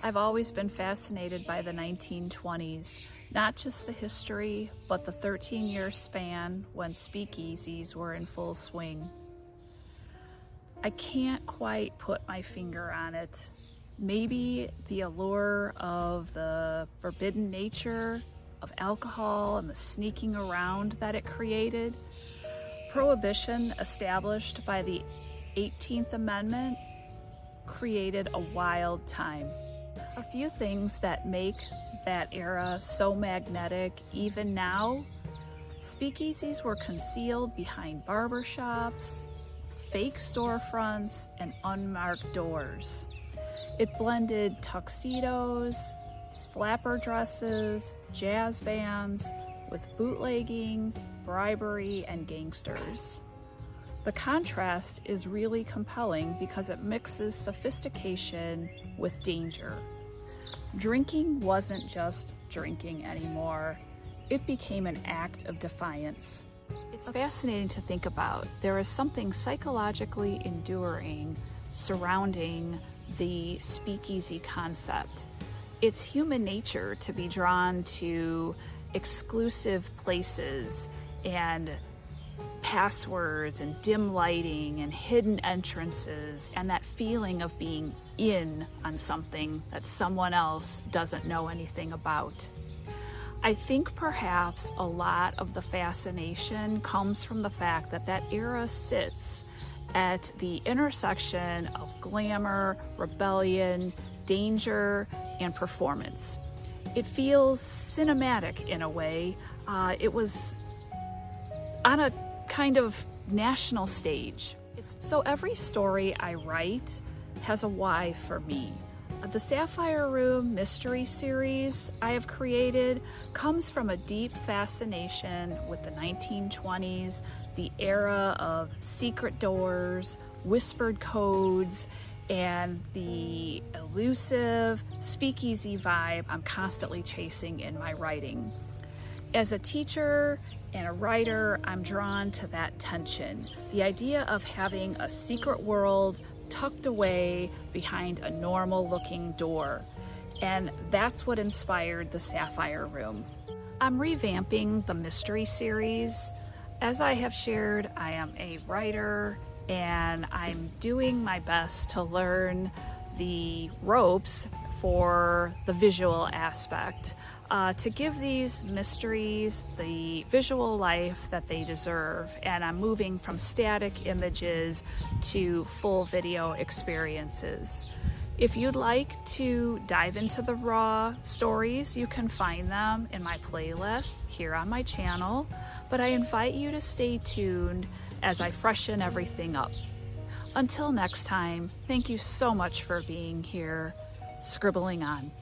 I've always been fascinated by the 1920s, not just the history, but the 13-year span when speakeasies were in full swing. I can't quite put my finger on it. Maybe the allure of the forbidden nature of alcohol and the sneaking around that it created. Prohibition, established by the 18th Amendment, created a wild time. A few things that make that era so magnetic even now: speakeasies were concealed behind barbershops, fake storefronts, and unmarked doors. It blended tuxedos, flapper dresses, jazz bands with bootlegging, bribery, and gangsters. The contrast is really compelling because it mixes sophistication with danger. Drinking wasn't just drinking anymore. It became an act of defiance. It's fascinating to think about. There is something psychologically enduring surrounding the speakeasy concept. It's human nature to be drawn to exclusive places and passwords and dim lighting and hidden entrances and that feeling of being in on something that someone else doesn't know anything about. I think perhaps a lot of the fascination comes from the fact that that era sits at the intersection of glamour, rebellion, danger, and performance. It feels cinematic in a way. It was on a kind of national stage. So every story I write has a why for me. The Sapphire Room mystery series I have created comes from a deep fascination with the 1920s, the era of secret doors, whispered codes, and the elusive speakeasy vibe I'm constantly chasing in my writing. As a teacher and a writer, I'm drawn to that tension, the idea of having a secret world tucked away behind a normal-looking door. And that's what inspired the Sapphire Room. I'm revamping the mystery series. As I have shared, I am a writer, and I'm doing my best to learn the ropes for the visual aspect, to give these mysteries the visual life that they deserve. And I'm moving from static images to full video experiences. If you'd like to dive into the raw stories, you can find them in my playlist here on my channel, but I invite you to stay tuned as I freshen everything up. Until next time, thank you so much for being here. Scribbling on.